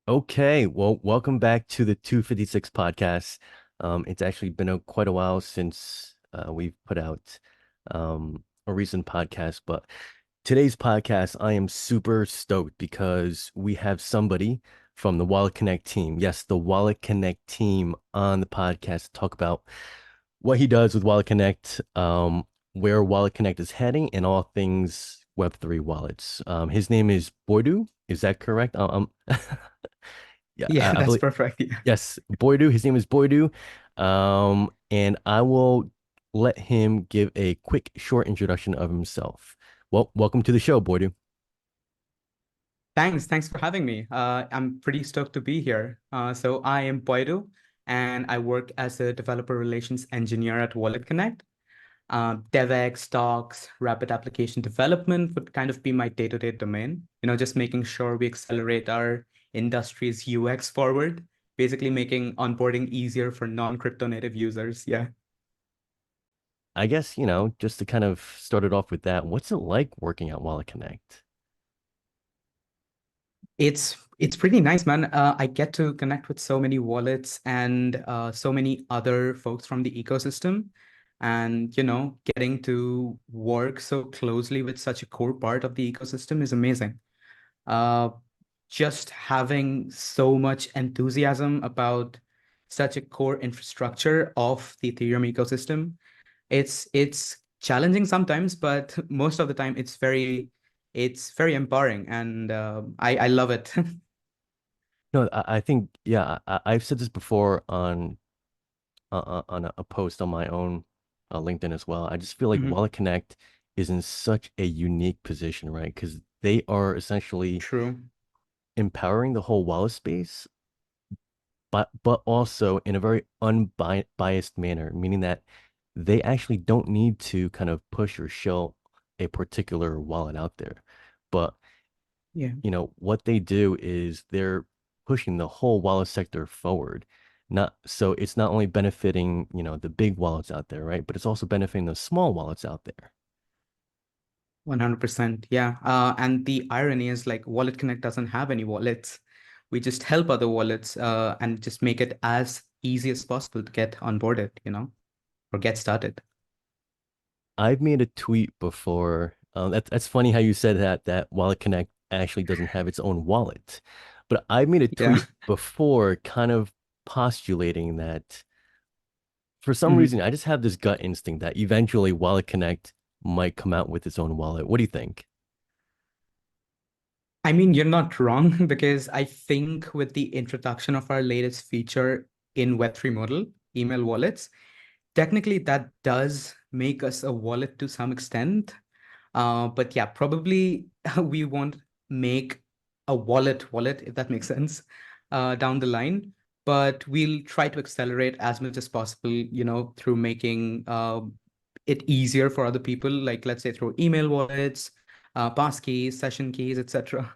Okay, well, welcome back to the 256 podcast. It's actually been quite a while since we've put out a recent podcast, but today's podcast, I am super stoked because we have somebody from the WalletConnect team. Yes, the WalletConnect team on the podcast to talk about what he does with WalletConnect, where WalletConnect is heading, and all things Web3 wallets. His name is Boidu. Is that correct? Yeah, Yeah, I that's believe. perfect. Yeah. Yes, Boidu. His name is Boidu. And I will let him give a quick, short introduction of himself. Well, welcome to the show, Boidu. Thanks for having me. I'm pretty stoked to be here. So I am Boidu, and I work as a developer relations engineer at WalletConnect. DevX, docs, rapid application development would kind of be my day-to-day domain. Just making sure we accelerate our industry's UX forward, basically making onboarding easier for non-crypto native users. Yeah. I guess, just to kind of start it off with that, what's it like working at WalletConnect? It's pretty nice, man. I get to connect with so many wallets and so many other folks from the ecosystem, and getting to work so closely with such a core part of the ecosystem is amazing. Uh, just having so much enthusiasm about such a core infrastructure of the Ethereum ecosystem. It's challenging sometimes, but most of the time it's very empowering, and I love it. No, I think, yeah, I've said this before on a post on my own LinkedIn as well. I just feel like Mhm. WalletConnect is in such a unique position, right? Because they are essentially True. empowering the whole wallet space, but also in a very unbiased manner, meaning that they actually don't need to kind of push or show a particular wallet out there. But Yeah. what they do is they're pushing the whole wallet sector forward. Not so it's not only benefiting, the big wallets out there, right? But it's also benefiting the small wallets out there. 100%. Yeah. And the irony is like Wallet Connect doesn't have any wallets. We just help other wallets and just make it as easy as possible to get onboarded, or get started. I've made a tweet before. That's funny how you said that Wallet Connect actually doesn't have its own wallet. But I made a Yeah. tweet before kind of postulating that for some Mhm. reason I just have this gut instinct that eventually Wallet Connect might come out with its own wallet. What do you think? I mean, you're not wrong because I think with the introduction of our latest feature in Web3 model, email wallets, technically that does make us a wallet to some extent. But yeah, probably we won't make a wallet, if that makes sense, down the line. But we'll try to accelerate as much as possible, through making it easier for other people, like let's say through email wallets, pass keys, session keys, etc.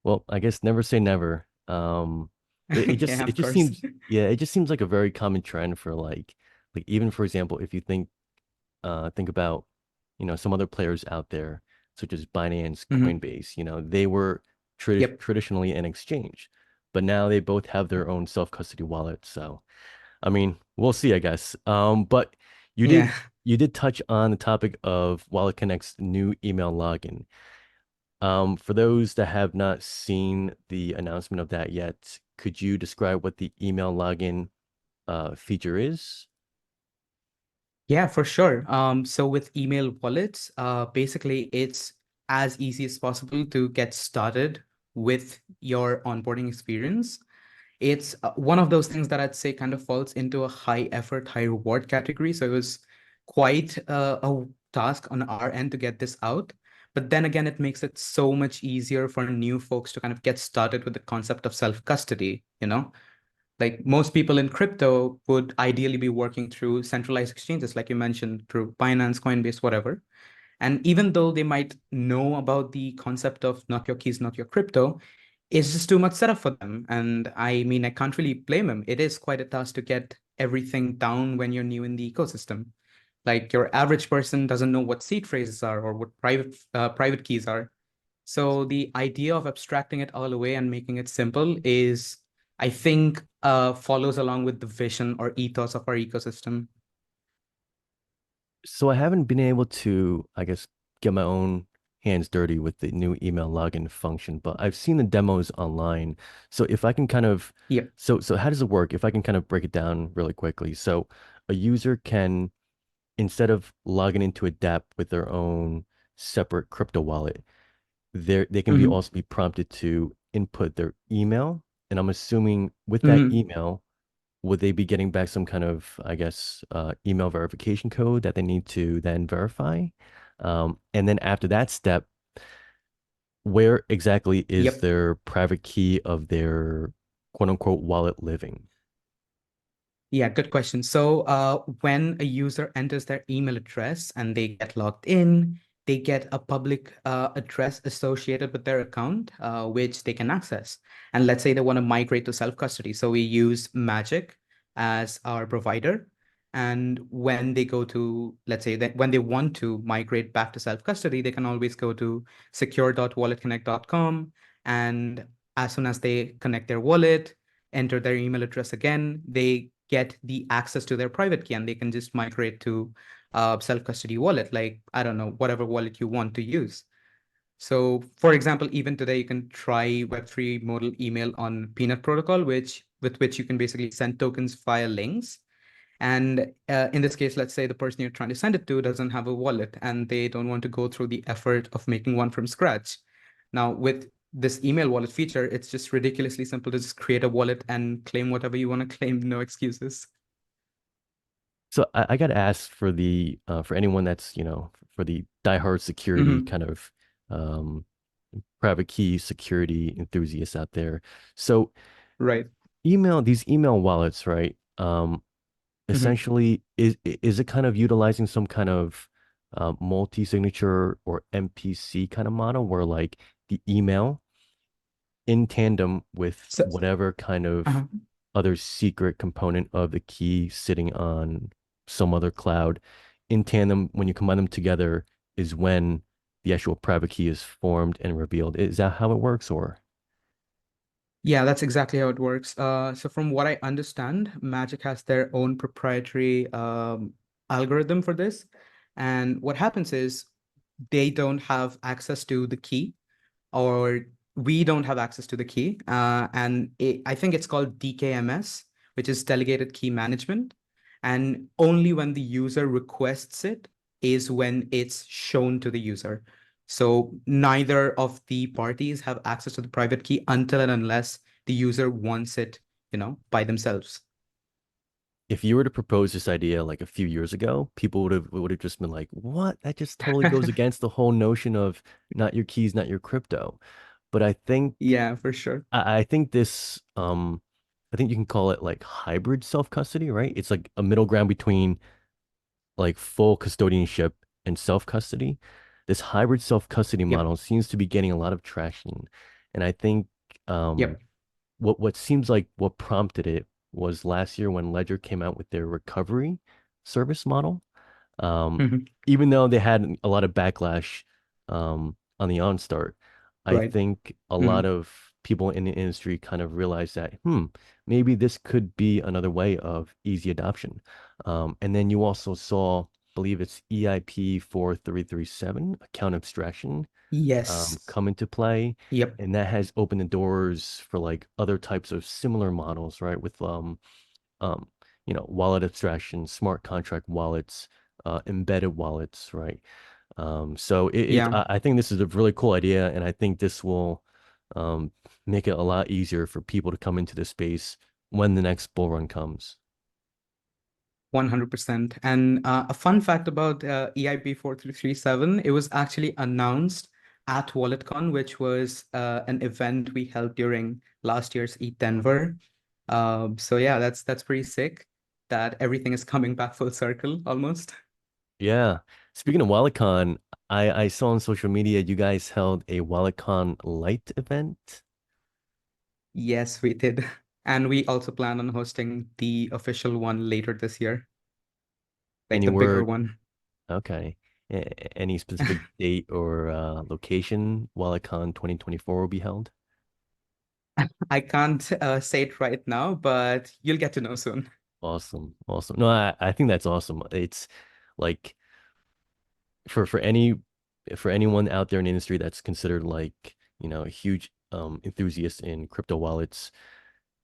Well, I guess never say never. It just Yeah, it of just course. seems yeah, it just seems like a very common trend for like even for example, if you think about, some other players out there such as Binance, Mhm. Coinbase, they were Yep. traditionally an exchange, but now they both have their own self-custody wallet. So, I mean, we'll see, I guess. But you did Yeah. you did touch on the topic of Wallet Connect's new email login. For those that have not seen the announcement of that yet, could you describe what the email login feature is? Yeah, for sure. So with email wallets, basically it's as easy as possible to get started with your onboarding experience. It's one of those things that I'd say kind of falls into a high effort, high reward category. So it was quite a task on our end to get this out. But then again, it makes it so much easier for new folks to kind of get started with the concept of self-custody, like most people in crypto would ideally be working through centralized exchanges, like you mentioned, through Binance, Coinbase, whatever. And even though they might know about the concept of not your keys, not your crypto, it's just too much setup for them. And I mean, I can't really blame them. It is quite a task to get everything down when you're new in the ecosystem. Like your average person doesn't know what seed phrases are or what private keys are. So the idea of abstracting it all away and making it simple is, I think, follows along with the vision or ethos of our ecosystem. So I haven't been able to, I guess, get my own hands dirty with the new email login function, but I've seen the demos online. So if I can kind of, Yep. so how does it work? If I can kind of break it down really quickly. So a user can, instead of logging into a dApp with their own separate crypto wallet, they can be Hmm. also be prompted to input their email. And I'm assuming with that Hmm. email, would they be getting back some kind of, I guess, email verification code that they need to then verify? And then after that step, where exactly is Yep. their private key of their quote unquote wallet living? Yeah, good question. So, when a user enters their email address and they get logged in, they get a public address associated with their account, which they can access. And let's say they want to migrate to self-custody. So we use Magic as our provider. And when they go to, let's say that when they want to migrate back to self-custody, they can always go to secure.walletconnect.com. And as soon as they connect their wallet, enter their email address again, they get the access to their private key and they can just migrate to self-custody wallet, like, I don't know, whatever wallet you want to use. So for example, even today, you can try Web3 modal email on Peanut protocol, with which you can basically send tokens via links. And in this case, let's say the person you're trying to send it to doesn't have a wallet and they don't want to go through the effort of making one from scratch. Now, with this email wallet feature, it's just ridiculously simple to just create a wallet and claim whatever you want to claim, no excuses. So I got to ask for anyone that's, for the diehard security Hmm. kind of private key security enthusiasts out there. So Right. these email wallets, right? Hmm. Essentially, is it kind of utilizing some kind of multi-signature or MPC kind of model where like the email in tandem with So, whatever kind of uh other secret component of the key sitting on some other cloud in tandem, when you combine them together, is when the actual private key is formed and revealed. Is that how it works, or? Yeah, that's exactly how it works. So from what I understand, Magic has their own proprietary algorithm for this. And what happens is they don't have access to the key, or we don't have access to the key. I think it's called DKMS, which is Delegated Key Management. And only when the user requests it is when it's shown to the user. So neither of the parties have access to the private key until and unless the user wants it, by themselves. If you were to propose this idea like a few years ago, people would have just been like, "What? That just totally goes against the whole notion of not your keys, not your crypto." But Yeah, for sure. I think I think you can call it like hybrid self-custody, right? It's like a middle ground between like full custodianship and self-custody. This hybrid self-custody Yep. model seems to be getting a lot of traction. And I think um Yep. what seems like what prompted it was last year when Ledger came out with their recovery service model. Um, Mhm. Even though they had a lot of backlash on the onstart, I Right. think a lot Mhm. of people in the industry kind of realized that, maybe this could be another way of easy adoption. And then you also saw, I believe it's EIP 4337, account abstraction, Yes. come into play. Yep. And that has opened the doors for like other types of similar models, right? With um, wallet abstraction, smart contract wallets, embedded wallets, right? So Yeah. I think this is a really cool idea, and I think this will um, make it a lot easier for people to come into the space when the next bull run comes. 100%. And a fun fact about EIP 4337, it was actually announced at WalletCon, which was an event we held during last year's ETH Denver. So yeah, that's pretty sick that everything is coming back full circle almost. Yeah. Speaking of WalletCon, I saw on social media you guys held a WalletCon Lite event. Yes, we did. And we also plan on hosting the official one later this year, like Any the bigger word? one. Okay. Any specific date or location WalletCon 2024 will be held? I can't say it right now, but you'll get to know soon. Awesome, awesome. No, I think that's awesome. It's like for any for anyone out there in the industry that's considered like, a huge enthusiast in crypto wallets,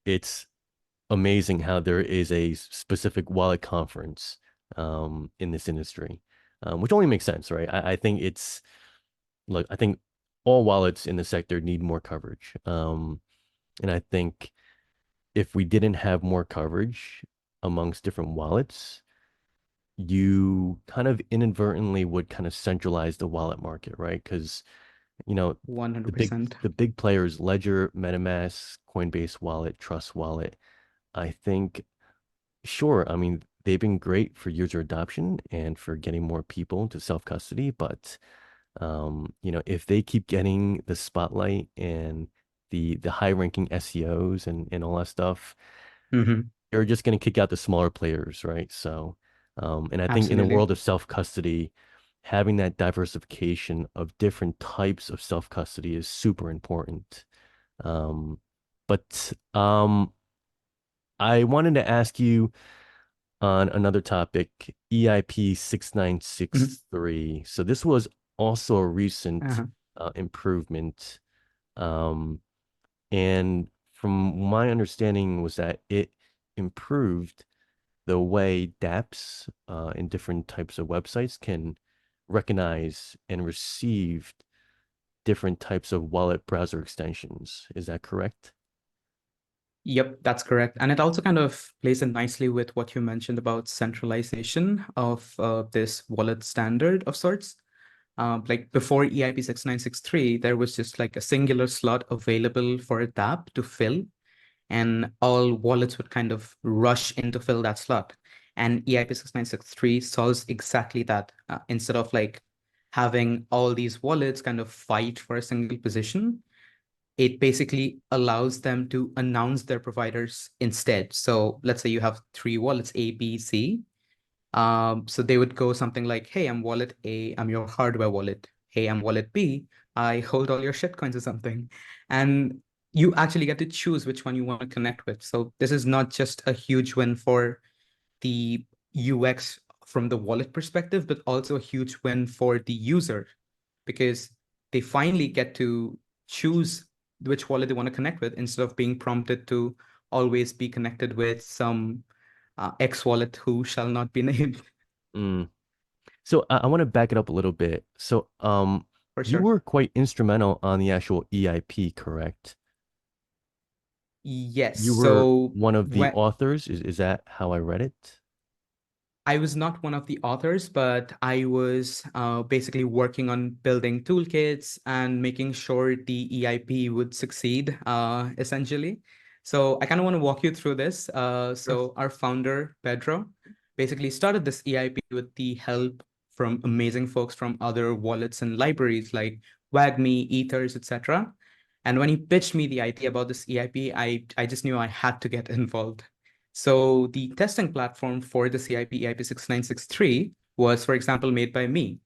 it's amazing how there is a specific wallet conference in this industry, which only makes sense, right? I think it's like I think all wallets in the sector need more coverage. And I think if we didn't have more coverage amongst different wallets, you kind of inadvertently would kind of centralize the wallet market, right? Because, you know, the big 100%. the big players, Ledger, MetaMask, Coinbase Wallet, Trust Wallet, I think, sure, I mean, they've been great for user adoption and for getting more people into self-custody, but if they keep getting the spotlight and the high-ranking SEOs and all that stuff, Hmm. you're just going to kick out the smaller players, right? So, and I think in the Absolutely. world of self-custody, having that diversification of different types of self-custody is super important. Um, but I wanted to ask you on another topic, EIP Mhm. 6963. So this was also a recent Uh-huh. improvement. Um, and from my understanding was that it improved the way dApps and different types of websites can recognize and receive different types of wallet browser extensions. Is that correct? Yep, that's correct. And it also kind of plays in nicely with what you mentioned about centralization of this wallet standard of sorts. Like before EIP 6963, there was just like a singular slot available for a dApp to fill, and all wallets would kind of rush in to fill that slot. And EIP 6963 solves exactly that. Instead of like having all these wallets kind of fight for a single position, it basically allows them to announce their providers instead. So let's say you have three wallets, A, B, C. So they would go something like, hey, I'm wallet A, I'm your hardware wallet. Hey, I'm wallet B, I hold all your shit coins or something. And you actually get to choose which one you want to connect with. So this is not just a huge win for the UX from the wallet perspective, but also a huge win for the user because they finally get to choose which wallet they want to connect with instead of being prompted to always be connected with some X wallet who shall not be named. Mm. So I want to back it up a little bit. So For you sure. were quite instrumental on the actual EIP, correct? Yes. You were So one of the when authors. Is that how I read it? I was not one of the authors, but I was basically working on building toolkits and making sure the EIP would succeed, essentially. So I kind of want to walk you through this. Sure. So our founder, Pedro, basically started this EIP with the help from amazing folks from other wallets and libraries like WagMe, Ethers, etc. And when he pitched me the idea about this EIP, I just knew I had to get involved. So the testing platform for the CIP EIP 6963 was, for example, made by me.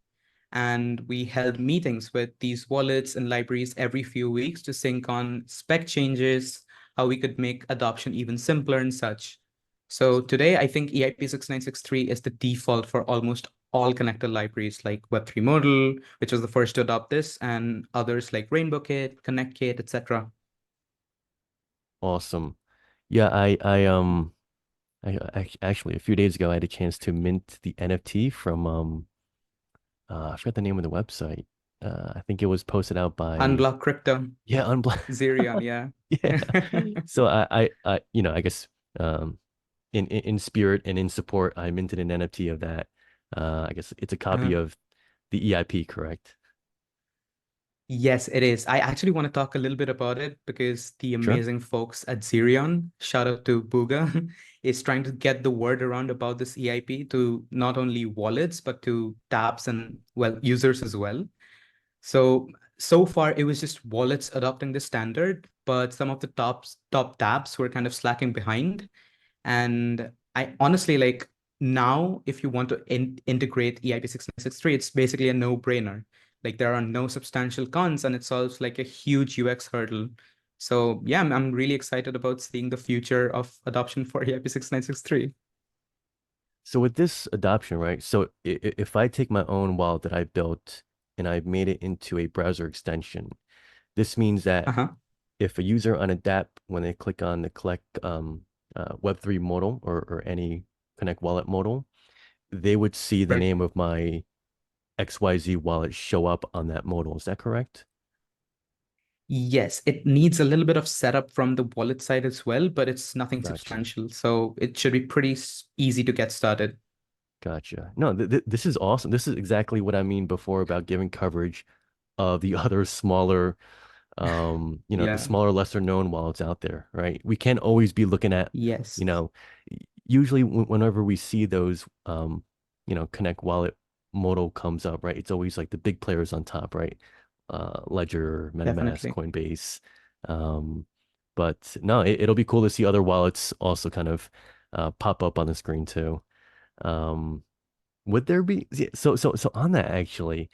And we held meetings with these wallets and libraries every few weeks to sync on spec changes, how we could make adoption even simpler and such. So today, I think EIP 6963 is the default for almost all connector libraries like Web3 Modal, which was the first to adopt this, and others like RainbowKit, ConnectKit, etc. Awesome. Yeah, actually a few days ago I had a chance to mint the NFT from I forgot the name of the website. I think it was posted out by Unblock crypto, yeah, Unblock. Zerion, yeah. Yeah. So I guess um in spirit and in support, I minted an NFT of that. I guess it's a copy Uh, of the EIP, correct? yes, it is. I actually want to talk a little bit about it because the Sure. amazing folks at Zerion, shout out to Booga, is trying to get the word around about this EIP to not only wallets, but to dApps and, well, users as well. So far, it was just wallets adopting the standard, but some of the top dApps were kind of slacking behind. And I honestly like now if you want to integrate EIP6963, it's basically a no-brainer. Like there are no substantial cons and it solves like a huge UX hurdle. So yeah, I'm really excited about seeing the future of adoption for EIP6963. So with this adoption, right? So if I take my own wallet that I built and I've made it into a browser extension, this means that Uh-huh. if a user on a DApp, when they click on the collect Web3 modal or any Connect wallet modal, they would see the Right. name of my XYZ wallet show up on that modal. Is that correct? Yes, it needs a little bit of setup from the wallet side as well, but it's nothing Gotcha. substantial. So it should be pretty easy to get started. Gotcha. No, this is awesome. This is exactly what I mean before about giving coverage of the other smaller the Yeah. smaller, lesser known wallets out there, right? We can't always be looking at, Yes. you know, usually whenever we see those, Connect wallet modal comes up, right? It's always like the big players on top, right? Ledger, MetaMask, Definitely. Coinbase. Um, but no, it'll be cool to see other wallets also kind of pop up on the screen too. Um, would there be so on that actually?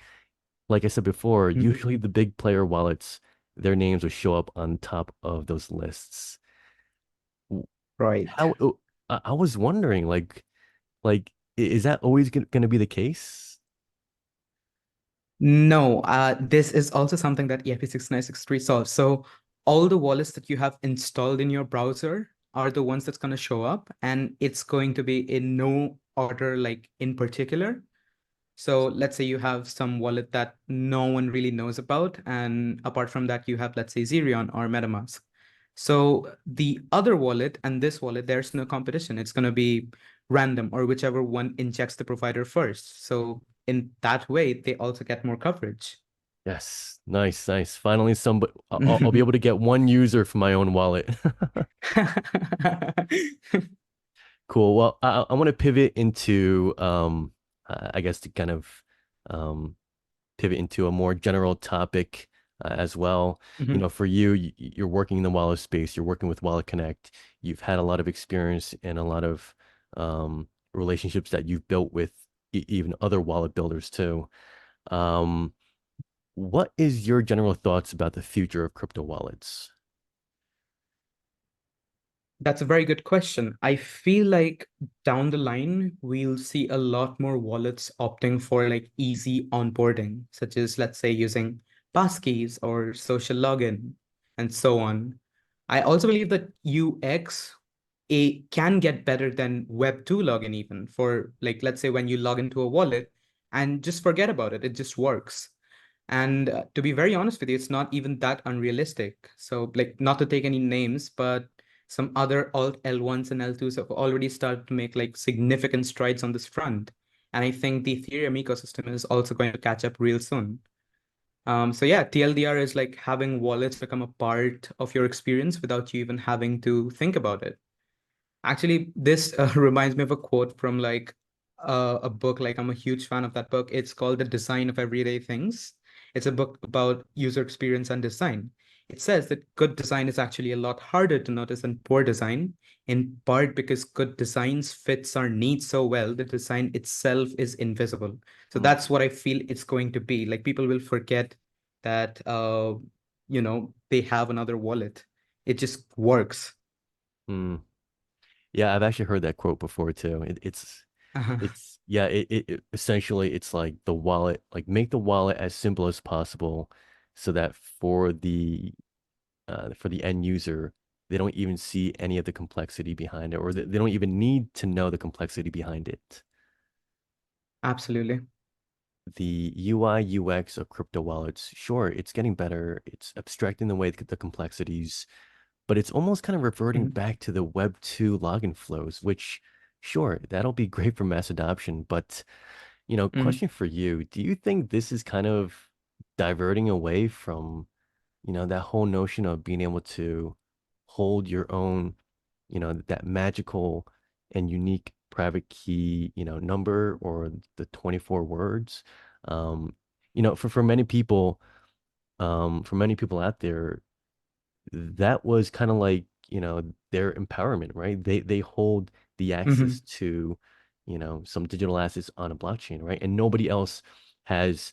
Like I said before, Mhm. usually the big player wallets, their names will show up on top of those lists. W- Right. How I was wondering, is that always going to be the case? No, this is also something that EIP6963 solves. So all the wallets that you have installed in your browser are the ones that's going to show up, and it's going to be in no order, like in particular. So let's say you have some wallet that no one really knows about, and apart from that, you have, let's say, Zerion or MetaMask. So the other wallet and this wallet, there's no competition. It's going to be random or whichever one injects the provider first. So in that way, they also get more coverage. Yes, nice, nice. Finally, somebody I'll be able to get one user for my own wallet. Cool. Well, I want to pivot into I guess to kind of um pivot into a more general topic as well. You Mhm. know, for you, you're working in the wallet space, you're working with WalletConnect. You've had a lot of experience and a lot of relationships that you've built with even other wallet builders too. Um, what is your general thoughts about the future of crypto wallets? That's a very good question. I feel like down the line, we'll see a lot more wallets opting for like easy onboarding, such as, let's say, using passkeys or social login and so on. I also believe that UX can get better than Web2 login, even for like, let's say, when you log into a wallet and just forget about it, it just works. And to be very honest with you, it's not even that unrealistic. So, like, not to take any names, but some other alt L1s and L2s have already started to make like significant strides on this front. And I think the Ethereum ecosystem is also going to catch up real soon. So yeah, TLDR is like having wallets become a part of your experience without you even having to think about it. Actually, this reminds me of a quote from like a book. Like I'm a huge fan of that book. It's called The Design of Everyday Things. It's a book about user experience and design. It says that good design is actually a lot harder to notice than poor design, in part because good designs fits our needs so well, the design itself is invisible. So Mm, that's what I feel it's going to be. Like people will forget that they have another wallet. It just works. mm. Yeah, I've actually heard that quote before too. It's yeah, essentially it's like the wallet, like make the wallet as simple as possible so that for the end user, they don't even see any of the complexity behind it, or they don't even need to know the complexity behind it. Absolutely. The UI UX of crypto wallets, sure, it's getting better. It's abstracting away the complexities, but it's almost kind of reverting Mhm. back to the Web 2 login flows, which sure, that'll be great for mass adoption, but Mhm. question for you. Do you think this is kind of diverting away from, that whole notion of being able to hold your own, that magical and unique private key, number or the 24 words? Um, for many people out there, that was kind of like, their empowerment, right? They hold the access Mhm. to some digital assets on a blockchain, right? And nobody else has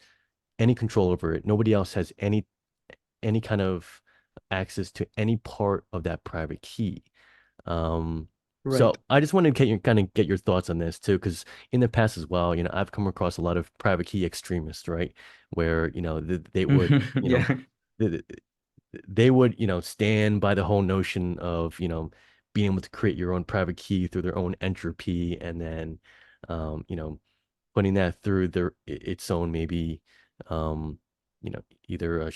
any control over it. Nobody else has any kind of access to any part of that private key. Right. So I just wanted to get your thoughts on this too, because in the past as well, I've come across a lot of private key extremists, right? Where, they would, Yeah. they, they would, stand by the whole notion of, being able to create your own private key through their own entropy and then, putting that through its own maybe, um, either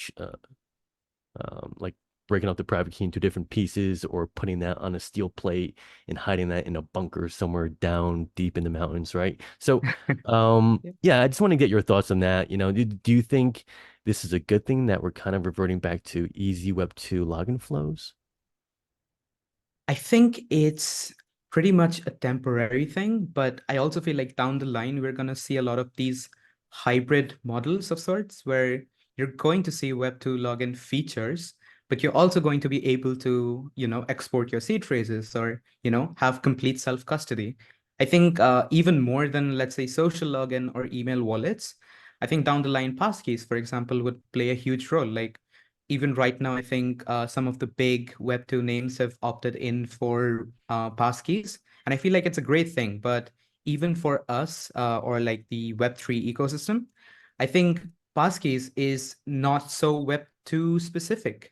like breaking up the private key into different pieces or putting that on a steel plate and hiding that in a bunker somewhere down deep in the mountains, right? So, yeah, I just want to get your thoughts on that. Do you think this is a good thing that we're kind of reverting back to easy Web 2 login flows? I think it's pretty much a temporary thing, but I also feel like down the line, we're going to see a lot of these hybrid models of sorts where you're going to see Web2 login features, but you're also going to be able to, export your seed phrases or, have complete self-custody. I think even more than, let's say, social login or email wallets, I think down the line, passkeys, for example, would play a huge role. Like even right now, I think some of the big Web2 names have opted in for passkeys. And I feel like it's a great thing. But even for us or like the Web3 ecosystem, I think passkeys is not so Web2 specific.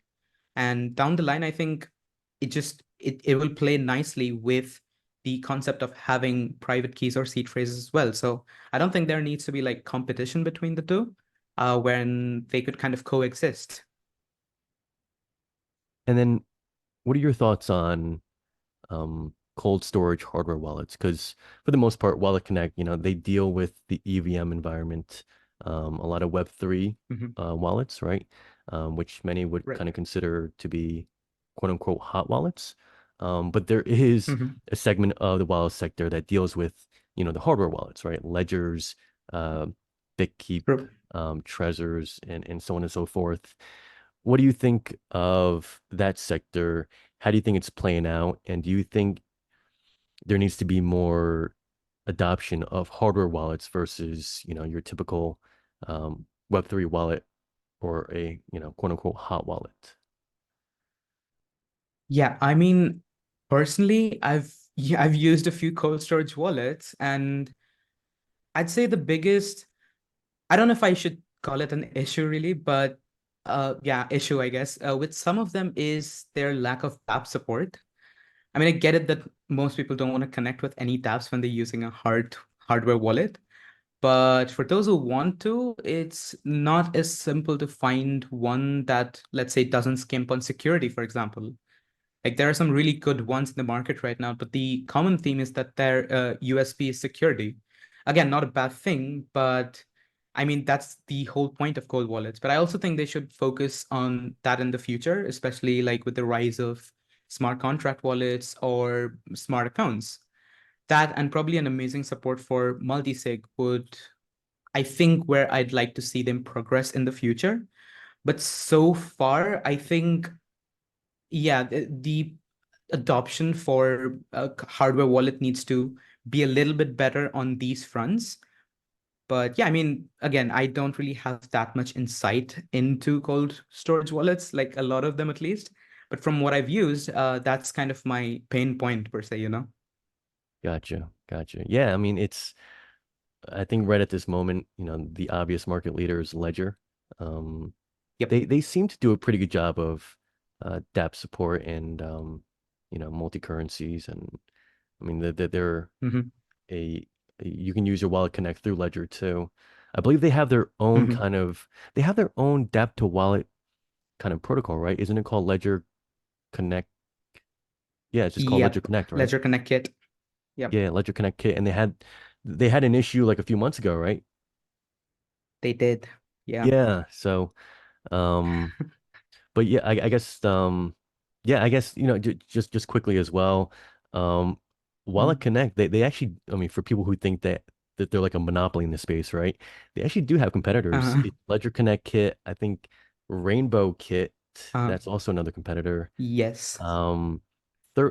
And down the line, I think it will play nicely with the concept of having private keys or seed phrases as well. So I don't think there needs to be like competition between the two when they could kind of coexist. And then what are your thoughts on cold storage hardware wallets? Because for the most part, WalletConnect, they deal with the EVM environment, a lot of Web3 Mhm. wallets, right? Which many would Right. kind of consider to be quote unquote hot wallets. But there is Mhm. a segment of the wallet sector that deals with, the hardware wallets, right? Ledgers, uh, BitKeep, True. Trezors, and so on and so forth. What do you think of that sector? How do you think it's playing out? And do you think there needs to be more adoption of hardware wallets versus, your typical Web3 wallet or a, quote unquote hot wallet? Yeah, I mean, personally, I've used a few cold storage wallets, and I'd say the biggest, I don't know if I should call it an issue really, but yeah, issue, I guess, with some of them is their lack of app support. I mean, I get it that most people don't want to connect with any dApps when they're using a hardware wallet. But for those who want to, it's not as simple to find one that, let's say, doesn't skimp on security, for example. Like there are some really good ones in the market right now, but the common theme is that their USP is security. Again, not a bad thing, but I mean, that's the whole point of cold wallets. But I also think they should focus on that in the future, especially like with the rise of smart contract wallets or smart accounts. That and probably an amazing support for multi-sig would, I think, where I'd like to see them progress in the future. But so far, I think, yeah, the adoption for a hardware wallet needs to be a little bit better on these fronts. But yeah, I mean, again, I don't really have that much insight into cold storage wallets, like a lot of them at least. But from what I've used, that's kind of my pain point per se, you know? Gotcha. Gotcha. Yeah, I mean, I think right at this moment, the obvious market leader is Ledger. Um, Yep. they seem to do a pretty good job of dApp support and multi currencies, and I mean they're Hmm. a you can use your wallet connect through Ledger too. I believe they have their own Hmm. kind of they have their own dApp to wallet kind of protocol, right? Isn't it called Ledger Connect? Yeah, it's just called Ledger Yep. Connect, right? Ledger Connect Kit. Yep. Yeah, Ledger Connect Kit, and they had an issue like a few months ago, right? They did. Yeah. Yeah, so um but yeah, I guess yeah, I guess just quickly as well. Um Wallet Mhm. Connect, they actually, I mean, for people who think that they're like a monopoly in the space, right? They actually do have competitors. Uh, Ledger Connect Kit, I think Rainbow Kit, uh, that's also another competitor. yes. Um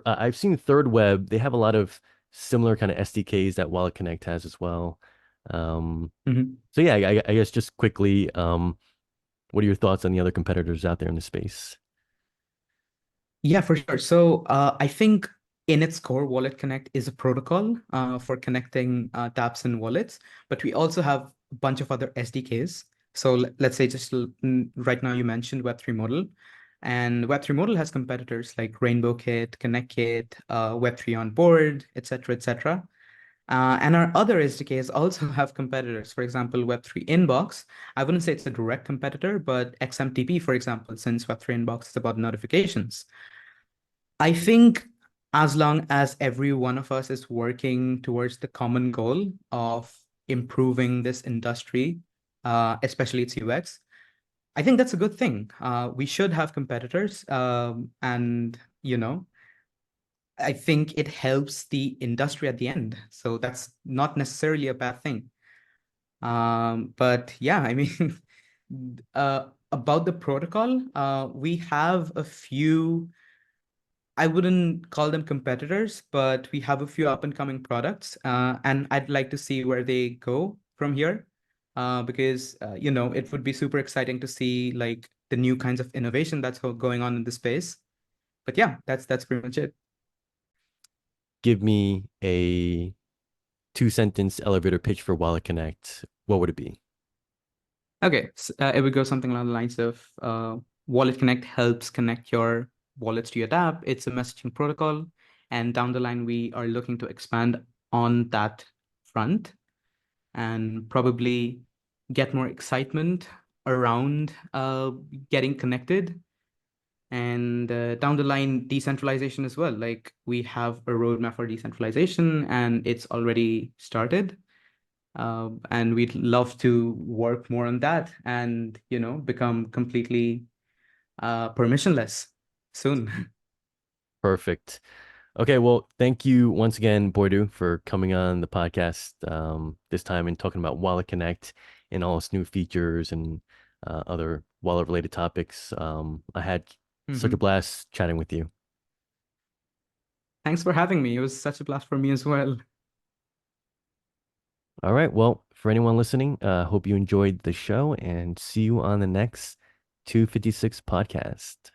I've seen Third Web, they have a lot of similar kind of SDKs that WalletConnect has as well. Um, Mhm. so yeah, I guess just quickly, what are your thoughts on the other competitors out there in the space? Yeah, for sure. So I think in its core, Wallet Connect is a protocol for connecting dApps and wallets, but we also have a bunch of other SDKs. So let's say right now you mentioned Web3 Model, and Web3 Model has competitors like Rainbow Kit, Connect Kit, Web3 on board, etc., etc. And our other SDKs also have competitors. For example, Web3 Inbox. I wouldn't say it's a direct competitor, but XMTP, for example, since Web3 Inbox is about notifications. I think as long as every one of us is working towards the common goal of improving this industry, especially its UX, I think that's a good thing. We should have competitors, and I think it helps the industry at the end. So that's not necessarily a bad thing. But yeah, I mean, about the protocol, we have a few. I wouldn't call them competitors, but we have a few up and coming products, and I'd like to see where they go from here, because it would be super exciting to see like the new kinds of innovation that's going on in the space. But yeah, that's pretty much it. Give me a two-sentence elevator pitch for WalletConnect. What would it be? Okay, it would go something along the lines of Wallet Connect helps connect your wallets to your app. It's a messaging protocol, and down the line we are looking to expand on that front and probably get more excitement around getting connected. And down the line, decentralization as well. Like we have a roadmap for decentralization, and it's already started. And we'd love to work more on that and, become completely permissionless soon. Perfect. Okay, well, thank you once again, Boidu, for coming on the podcast this time and talking about WalletConnect and all its new features and other wallet-related topics. I had such a Mhm. blast chatting with you. Thanks for having me. It was such a blast for me as well. All right, well, for anyone listening, hope you enjoyed the show and see you on the next 256 podcast.